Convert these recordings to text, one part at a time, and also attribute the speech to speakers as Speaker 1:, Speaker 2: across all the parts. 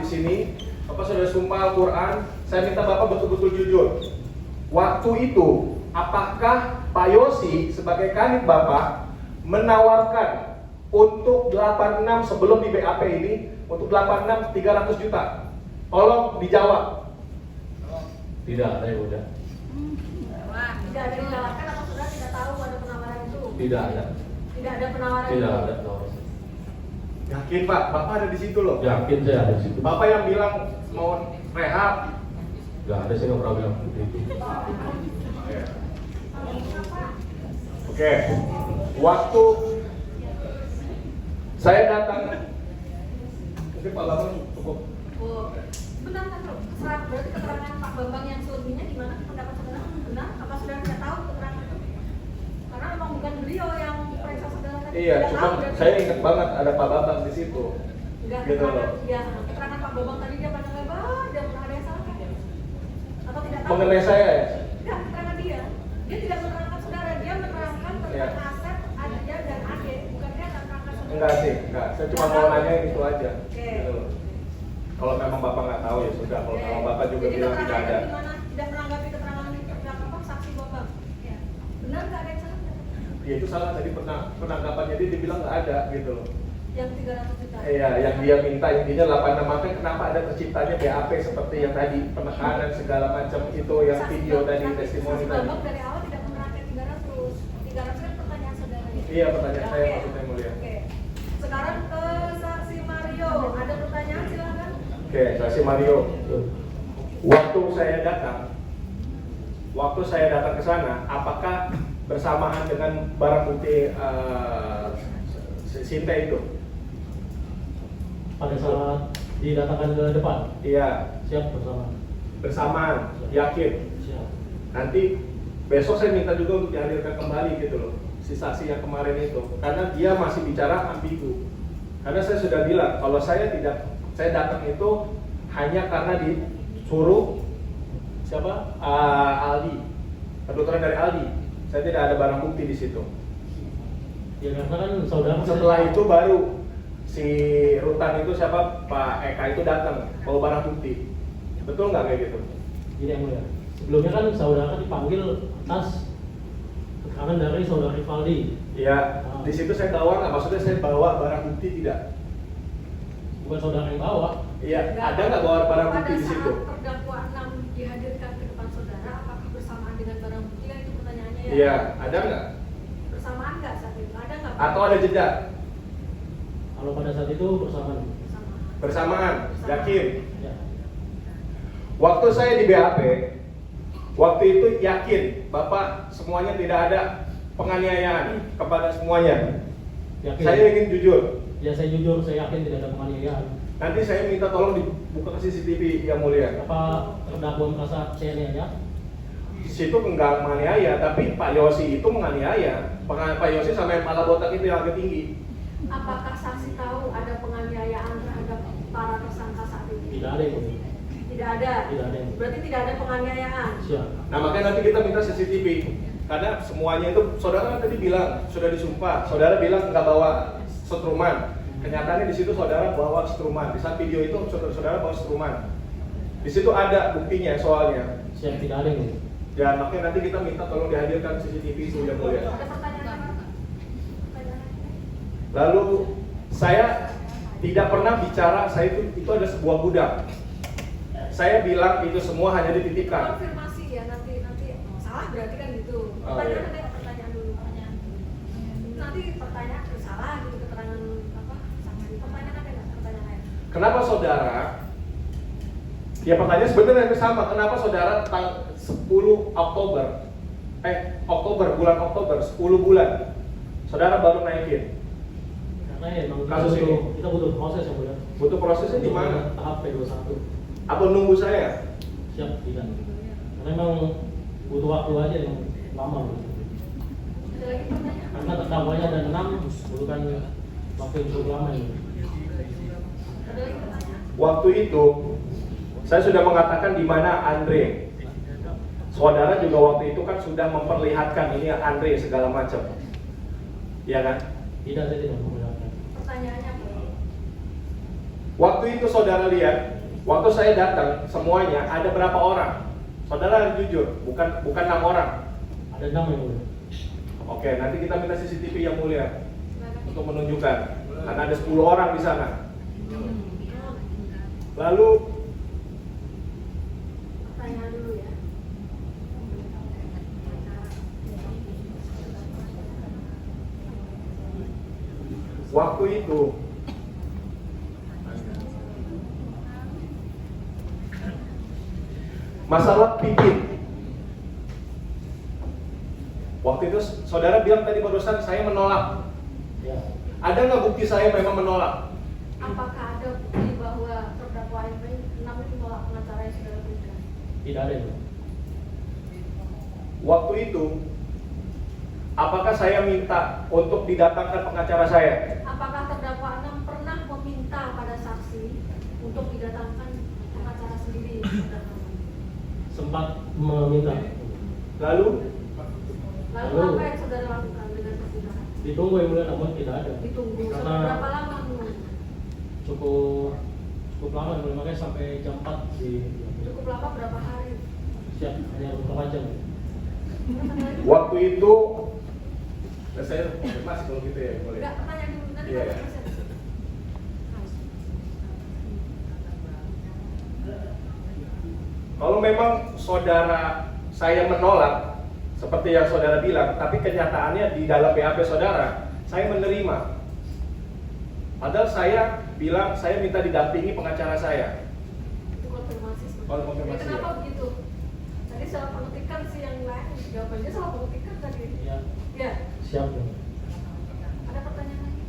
Speaker 1: sini, Bapak sudah sumpah Al-Quran. Saya minta Bapak betul-betul jujur. Waktu itu, apakah Pak Yosi sebagai kanit Bapak menawarkan untuk 86 sebelum di BAP ini, untuk 86 300 juta? Tolong dijawab.
Speaker 2: Tidak, saya udah.
Speaker 3: Tidak ada ditawarkan atau saudara tidak tahu ada penawaran itu?
Speaker 2: Tidak ada.
Speaker 3: Tidak ada penawaran
Speaker 2: Tidak
Speaker 3: itu?
Speaker 2: ada tawaran.
Speaker 1: Yakin Pak, Bapak ada di situ loh.
Speaker 2: Yakin saya ada di situ.
Speaker 1: Bapak yang bilang mau rehab.
Speaker 2: Gak ada, saya nggak pernah bilang seperti itu.
Speaker 1: Oke, waktu saya datang, mungkin Pak Bambang cukup.
Speaker 3: Oh, benar kan? Berarti keterangan Pak Bambang yang selebihnya gimana? Pendapat saudara benar? Apa saudara tidak tahu keterangan itu? Karena memang bukan beliau yang periksa saudara tadi.
Speaker 1: Iya,
Speaker 3: Tidak
Speaker 1: cuma
Speaker 3: tahu, berarti.
Speaker 1: saya ingat banget ada Pak Bambang di situ.
Speaker 3: Enggak,
Speaker 1: Gitu
Speaker 3: keterangan,
Speaker 1: loh.
Speaker 3: ya, keterangan Pak Bambang tadi dia pada lebar, dia pernah ada yang salah kan? Atau tidak tahu?
Speaker 1: Mengenai saya ya?
Speaker 3: Enggak, keterangan dia. Dia tidak menerangkan saudara, dia menerangkan tentang
Speaker 1: Iya.
Speaker 3: aset, Adja dan Ade, bukan dia menerangkan saudara.
Speaker 1: Enggak sih, enggak. Saya cuma mau nanya itu aja.
Speaker 3: Oke.
Speaker 1: Gitu loh. Kalau memang Bapak nggak tahu ya sudah. Kalau
Speaker 3: Oke.
Speaker 1: memang Bapak juga
Speaker 3: Jadi
Speaker 1: bilang tidak
Speaker 3: keterangannya
Speaker 1: ada.
Speaker 3: gimana? Tidak menanggapi keterangan apa saksi Bapak? Ya. Benar nggak ada yang salah?
Speaker 1: Ya itu salah tadi penangkapannya dia dibilang nggak ada gitu loh.
Speaker 3: Yang 300 juta.
Speaker 1: Iya, yang dia minta intinya 86, makanya kenapa ada terciptanya BAP seperti yang tadi, penekanan segala macam itu yang video tadi, testimoni
Speaker 3: saksi
Speaker 1: tadi.
Speaker 3: Bambang dari awal tidak menerangkan 300. 300 kan pertanyaan saudara.
Speaker 1: Iya, pertanyaan saya
Speaker 3: Oke.
Speaker 1: maksudnya yang mulia.
Speaker 3: Oke. Sekarang ke saksi Mario. Ada pertanyaan silakan.
Speaker 1: Oke, saksi Mario. Waktu saya datang ke sana, apakah bersamaan dengan barang bukti Sinta itu?
Speaker 4: Pada saat didatangkan ke depan,
Speaker 1: Iya,
Speaker 4: siap bersama.
Speaker 1: bersamaan, yakin.
Speaker 4: Siap.
Speaker 1: Nanti besok saya minta juga untuk dihadirkan kembali gitu loh, si saksi yang kemarin itu, karena dia masih bicara ambigu. Karena saya sudah bilang kalau saya datang itu hanya karena disuruh siapa, Aldi, kedokteran dari Aldi. Saya tidak ada barang bukti di situ.
Speaker 4: Ya karena kan saudara
Speaker 1: Setelah itu baru si rutan itu siapa, Pak Eka itu datang bawa barang bukti. Betul nggak kayak gitu?
Speaker 4: Gini yang mulia. Sebelumnya kan saudara dipanggil atas keterangan dari saudara Rivaldi.
Speaker 1: Iya. Di situ saya tawar nggak, maksudnya saya bawa barang bukti tidak?
Speaker 4: Bukan saudara yang bawa.
Speaker 1: Iya. Ada nggak bawa barang bukti di situ?
Speaker 3: Pada saat terdakwa 6 dihadirkan ke depan saudara, apakah bersamaan dengan barang bukti? Kan itu pertanyaannya ya.
Speaker 1: Iya. Ada nggak?
Speaker 3: Bersamaan nggak saat itu? Ada nggak?
Speaker 1: Atau ada jeda?
Speaker 4: Kalau pada saat itu bersamaan.
Speaker 1: Bersamaan. Yakin?
Speaker 4: Ya.
Speaker 1: Waktu saya di BAP, waktu itu yakin Bapak semuanya tidak ada penganiayaan kepada semuanya.
Speaker 4: Yakin.
Speaker 1: Saya ingin jujur.
Speaker 4: Ya saya jujur, saya yakin tidak ada penganiayaan.
Speaker 1: Nanti saya minta tolong dibuka ke CCTV yang mulia.
Speaker 4: Apa terdakwa merasa saya ya?
Speaker 1: Di situ enggak menganiaya, tapi Pak Yosi itu menganiaya. Pak Yosi sampai kepala botak itu yang agak tinggi.
Speaker 3: Apakah saksi tahu ada penganiayaan terhadap para tersangka saat itu?
Speaker 4: Tidak ada yang mulia.
Speaker 3: Tidak ada.
Speaker 4: Tidak ada yang mulia.
Speaker 3: Berarti tidak ada penganiayaan.
Speaker 4: Siap.
Speaker 1: Nah makanya nanti kita minta CCTV. Karena semuanya itu, saudara kan tadi bilang sudah disumpah. Saudara bilang nggak bawa setruman. Kenyataannya di situ saudara bawa setruman. Di saat video itu saudara bawa setruman. Di situ ada buktinya soalnya.
Speaker 4: Siap, tidak ada yang mulia.
Speaker 1: Ya makanya nanti kita minta tolong dihadirkan CCTV itu yang mulia.
Speaker 3: Ada pertanyaan apa?
Speaker 1: Lalu saya tidak pernah bicara saya itu ada sebuah gudang. Saya bilang itu semua hanya dititipkan.
Speaker 3: Konfirmasi ya nanti salah berarti kan gitu.
Speaker 1: Oh, iya.
Speaker 3: Pertanyaan dulu. Nanti pertanyaan salah gitu keterangan apa saksi. Pertanyaan ada nggak pertanyaan lain?
Speaker 1: Kenapa saudara? Ya pertanyaan sebenarnya yang sama. Kenapa saudara 10 Oktober, bulan Oktober, 10 bulan saudara baru naikin?
Speaker 4: Karena ya memang
Speaker 1: Kasus ini.
Speaker 4: kita butuh proses yang mulia.
Speaker 1: Butuh prosesnya di mana?
Speaker 4: Tahap P21.
Speaker 1: Apa nunggu saya?
Speaker 4: Siap, tidak. Karena memang butuh waktu aja yang lama.
Speaker 3: Ada lagi pertanyaan?
Speaker 4: Karena terdakwanya ada 6, butuhkan waktu yang cukup lama ini.
Speaker 3: Ada lagi pertanyaan?
Speaker 1: Waktu itu saya sudah mengatakan di mana Andre. Saudara juga waktu itu kan sudah memperlihatkan ini Andre segala macam. Iya kan?
Speaker 4: Tidak, saya tidak menggunakan.
Speaker 3: Pertanyaannya apa?
Speaker 1: Waktu itu saudara lihat, waktu saya datang semuanya ada berapa orang? Saudara harus jujur, bukan 6 orang.
Speaker 4: Ada 6 yang mulia.
Speaker 1: Oke, nanti kita minta CCTV yang mulia untuk menunjukkan. Karena ada 10 orang di sana. Lalu
Speaker 3: Pertanyaan dulu ya.
Speaker 1: waktu itu masalah pipit. Waktu itu saudara bilang tadi barusan saya menolak.
Speaker 4: Ya.
Speaker 1: Ada nggak bukti saya memang menolak?
Speaker 3: Apakah ada bukti bahwa terdakwa ini 6 itu menolak pengacara yang saudara berikan?
Speaker 4: Tidak ada itu.
Speaker 1: Waktu itu apakah saya minta untuk didatangkan pengacara saya?
Speaker 3: Apakah terdakwa 6 pernah meminta pada saksi untuk didatangkan pengacara sendiri?
Speaker 4: Sempat meminta.
Speaker 1: Lalu
Speaker 3: Lalu apa yang saudara lakukan dengan persidangan?
Speaker 4: Ditunggu yang mulia, namun tidak ada.
Speaker 3: Ditunggu
Speaker 4: Karena
Speaker 3: berapa lama menunggu?
Speaker 4: cukup lama yang mulia, makanya sampai jam 4 di
Speaker 3: Cukup lama berapa hari?
Speaker 4: siap, hanya beberapa jam.
Speaker 1: waktu itu saya konfirmasi kalau gitu ya boleh.
Speaker 3: Enggak, pertanyaan dulu nanti
Speaker 1: Iya,
Speaker 3: baru
Speaker 1: iya.
Speaker 3: selesai.
Speaker 1: Kalau memang saudara saya menolak seperti yang saudara bilang, tapi kenyataannya di dalam BAP saudara saya menerima. Padahal saya bilang saya minta didampingi pengacara saya.
Speaker 3: Itu konfirmasi sebenarnya.
Speaker 1: Oh, konfirmasi,
Speaker 3: Jadi kenapa
Speaker 1: ya.
Speaker 3: begitu? Tadi salah penetikan sih yang lain, jawabannya salah penetikan tadi.
Speaker 4: Ya,
Speaker 3: Ya,
Speaker 4: siap. Ya.
Speaker 3: ada pertanyaan lagi?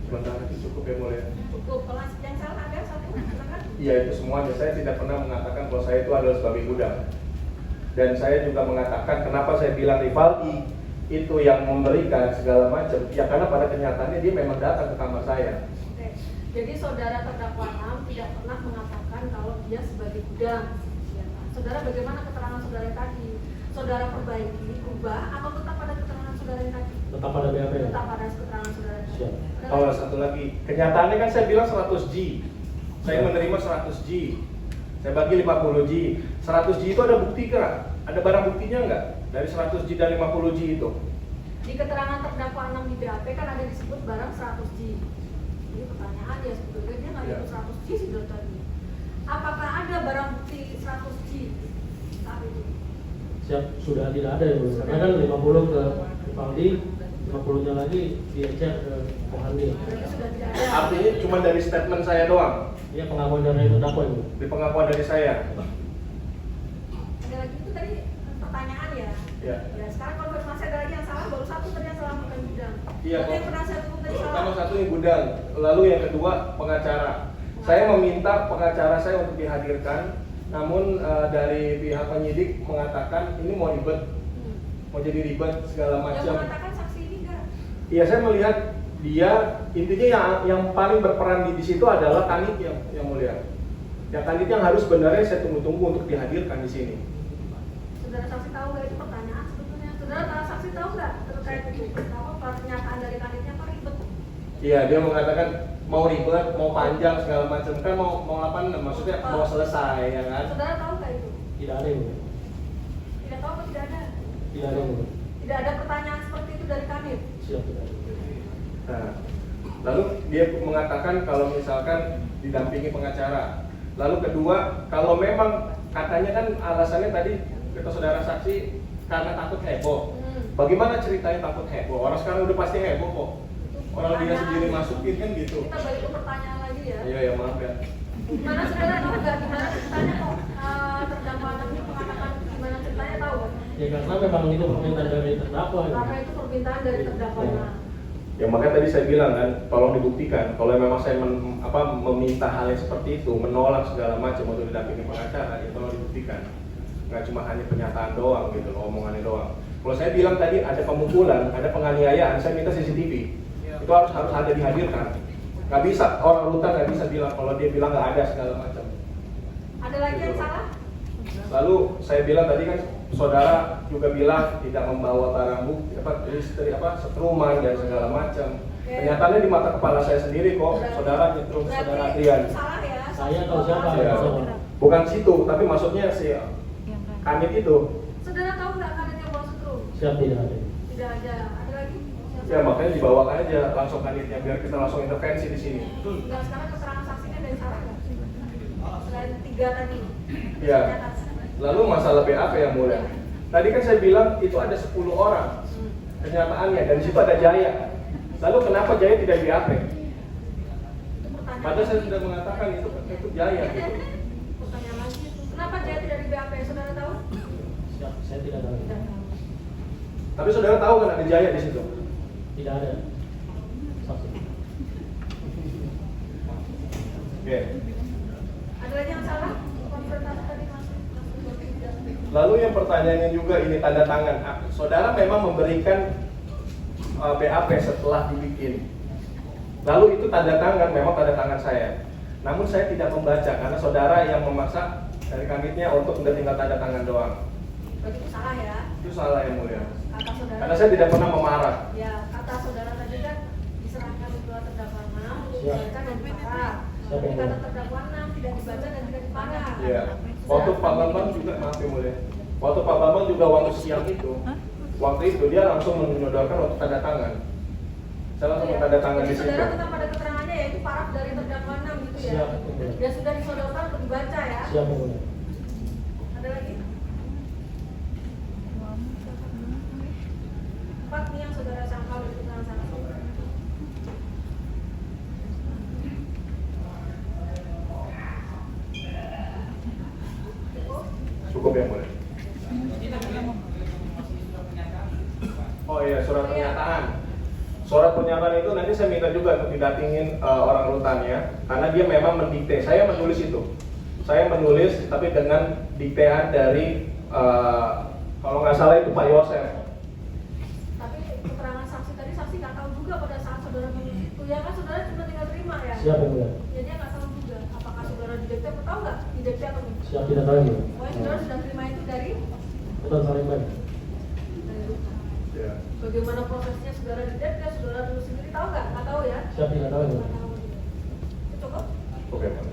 Speaker 1: Sementara itu cukup ya mulai.
Speaker 3: Cukup, kalau yang salah ada satu katakan.
Speaker 1: Iya itu semuanya. Saya tidak pernah mengatakan kalau saya itu adalah sebagai gudang. Dan saya juga mengatakan kenapa saya bilang Rivaldi itu yang memberikan segala macam. Ya karena pada kenyataannya dia memang datang ke kamar saya.
Speaker 3: Oke. Jadi saudara terdakwa 6 tidak pernah mengatakan kalau dia sebagai gudang. Ya, Pak. Saudara bagaimana keterangan saudara yang tadi? Saudara perbaiki, ubah atau tetap pada keterangan saudara yang tadi?
Speaker 4: Tetap pada BAP. Ya.
Speaker 3: Tetap pada keterangan saudara yang tadi.
Speaker 4: Siap.
Speaker 3: Ada
Speaker 1: Oh
Speaker 3: lagi?
Speaker 1: satu lagi. Kenyataannya kan saya bilang 100G. Saya menerima 100G. Saya bagi 50G. 100G itu ada bukti nggak? Ada barang buktinya nggak? Dari 100G dan 50G itu?
Speaker 3: Di keterangan terdakwa 6 di BAP kan ada disebut barang 100G. Jadi pertanyaan ya sebetulnya dia nggak
Speaker 1: Ya.
Speaker 3: itu 100G sih dari tadi. Apakah ada barang bukti 100G saat itu?
Speaker 4: Siap, sudah tidak ada ya, Bu. Karena kan 50 ke Rivaldi, 50-nya lagi diecer ke Kohandi.
Speaker 3: Berarti sudah tidak ada.
Speaker 1: Artinya cuma dari statement saya doang.
Speaker 4: Iya, pengakuan dari terdakwa ya, Bu.
Speaker 1: Di pengakuan dari saya.
Speaker 3: Ada lagi itu tadi pertanyaan ya.
Speaker 1: Ya.
Speaker 3: Ya sekarang konfirmasi ada lagi yang salah, baru satu tadi yang salah bukan gudang.
Speaker 1: Iya,
Speaker 3: Berarti
Speaker 1: kok.
Speaker 3: yang pernah saya sebut tadi
Speaker 1: Pertama
Speaker 3: salah.
Speaker 1: satu yang gudang, lalu yang kedua pengacara. Saya meminta pengacara saya untuk dihadirkan, namun dari pihak penyidik mengatakan ini mau ribet, mau jadi ribet segala
Speaker 3: Yang
Speaker 1: macam.
Speaker 3: mengatakan saksi ini enggak?
Speaker 1: Iya, saya melihat dia intinya yang paling berperan di situ adalah Kanit yang mulia. Ya Kanit yang harus sebenarnya saya tunggu-tunggu untuk dihadirkan di sini.
Speaker 3: Saudara saksi tahu nggak itu pertanyaan sebetulnya? Saudara saksi tahu nggak terkait itu? Tahu pernyataan dari kandidatnya apa ribet?
Speaker 1: Iya, dia mengatakan mau ribet, mau panjang segala macam kan mau apa? Maksudnya mau selesai ya kan?
Speaker 3: Saudara tahu nggak itu?
Speaker 4: Tidak ada ya, Bu.
Speaker 3: Tidak tahu atau tidak ada?
Speaker 4: Tidak ada, Bu.
Speaker 3: Tidak ada pertanyaan seperti itu dari kandidat.
Speaker 4: Siap, tidak ada.
Speaker 1: Nah, lalu dia mengatakan kalau misalkan didampingi pengacara. Lalu kedua, kalau memang katanya kan alasannya tadi kata saudara saksi karena takut heboh. Bagaimana ceritanya takut heboh? Orang sekarang udah pasti heboh kok. Orang dia sendiri masukin kan gitu.
Speaker 3: Kita balik ke pertanyaan lagi ya.
Speaker 1: Iya ya maaf ya.
Speaker 3: Gimana saudara tahu nggak gimana ceritanya kok terdakwa ini mengatakan gimana ceritanya tahu?
Speaker 4: Ya karena memang itu permintaan dari terdakwa ya.
Speaker 3: Karena itu permintaan dari terdakwa.
Speaker 4: Ya.
Speaker 1: Ya makanya tadi saya bilang kan, tolong dibuktikan. Kalau memang saya meminta hal yang seperti itu, menolak segala macam untuk didampingi pengacara, ya tolong dibuktikan. Nggak cuma hanya pernyataan doang gitu, omongannya doang. Kalau saya bilang tadi ada pemukulan, ada penganiayaan, saya minta CCTV. Itu harus ada dihadirkan. Nggak bisa orang rutan nggak bisa bilang kalau dia bilang nggak ada segala macam.
Speaker 3: Ada lagi yang salah?
Speaker 1: Lalu saya bilang tadi kan saudara juga bilang tidak membawa barang bukti, istri, setruman dan segala macam. Kenyataannya di mata kepala saya sendiri kok, saudara nyetrum, saudara Adrian.
Speaker 3: Salah ya.
Speaker 4: Saya tahu siapa
Speaker 1: Ya,
Speaker 4: ya.
Speaker 1: bukan situ, tapi maksudnya si Kanit itu.
Speaker 3: Saudara tahu nggak Kanit yang bawa setrum?
Speaker 4: Siap tidak ada.
Speaker 3: Tidak ada. Ada lagi?
Speaker 1: Ya makanya dibawa aja langsung Kanitnya biar kita langsung intervensi di sini.
Speaker 3: Enggak, sekarang keterangan saksinya dari Sarah nggak? Selain 3 tadi.
Speaker 1: Ya. Lalu masalah BAP yang mulia. Tadi kan saya bilang itu ada 10 orang kenyataannya dan di situ ada Jaya. Lalu kenapa Jaya tidak BAP? Padahal saya sudah mengatakan itu Jaya gitu.
Speaker 3: Pertanyaan lagi. Kenapa Jaya tidak di BAP? Saudara tahu?
Speaker 4: Siap, saya tidak tahu.
Speaker 3: Tidak tahu.
Speaker 1: Tapi saudara tahu kan ada Jaya di situ?
Speaker 4: Tidak ada. Saksi.
Speaker 1: Oke.
Speaker 3: Ada lagi yang salah? Konfrontasi tadi masih.
Speaker 1: Lalu yang pertanyaannya juga ini tanda tangan. Saudara memang memberikan BAP setelah dibikin. Lalu itu tanda tangan, memang tanda tangan saya. Namun saya tidak membaca karena saudara yang memaksa dari Kanitnya untuk udah tinggal tanda tangan doang.
Speaker 3: Berarti itu salah ya?
Speaker 1: Itu salah yang mulia.
Speaker 3: Kata saudara.
Speaker 1: Karena saya tidak pernah memarah.
Speaker 3: Ya, kata saudara tadi kan diserahkan kedua terdakwa 6,
Speaker 4: Ya.
Speaker 3: dibaca dan diparah. Tapi kata terdakwa 6 tidak dibaca dan tidak diparah.
Speaker 1: Iya. Waktu Pak Bambang juga maaf ya mulia. Waktu Pak Bambang juga waktu siang itu, waktu itu dia langsung menyodorkan untuk tanda tangan. Saya langsung tanda tangan di
Speaker 3: Jadi
Speaker 1: situ.
Speaker 3: saudara tetap pada keterangannya yaitu paraf dari terdakwa 6 gitu ya.
Speaker 4: Siap.
Speaker 3: Dia sudah disodorkan untuk dibaca ya.
Speaker 4: Siap yang mulia.
Speaker 3: Ada lagi? 4 nih yang saudara sangkal dari keterangan saksi.
Speaker 1: Cukup yang mulia. Oh iya, surat pernyataan. Surat pernyataan itu nanti saya minta juga untuk didatingin orang rutannya, karena dia memang mendikte. Saya menulis itu. Saya menulis, tapi dengan diktean dari kalau nggak salah itu Pak Yosef.
Speaker 3: Tapi keterangan saksi tadi saksi nggak tahu juga pada saat saudara menulis itu ya kan saudara cuma tinggal terima ya.
Speaker 4: Siap yang mulia.
Speaker 3: Jadi dia nggak tahu juga apakah saudara didikte atau tahu nggak didikte atau enggak.
Speaker 4: Siap tidak tahu ya.
Speaker 3: Pokoknya saudara sudah terima itu dari
Speaker 4: Betul saling baik.
Speaker 3: rutan.
Speaker 1: Ya.
Speaker 3: Bagaimana prosesnya saudara didikte, saudara tulis sendiri tahu nggak? Nggak tahu ya.
Speaker 4: Siap tidak tahu ya.
Speaker 3: Nggak tahu. Itu cukup?
Speaker 1: Oke, Pak.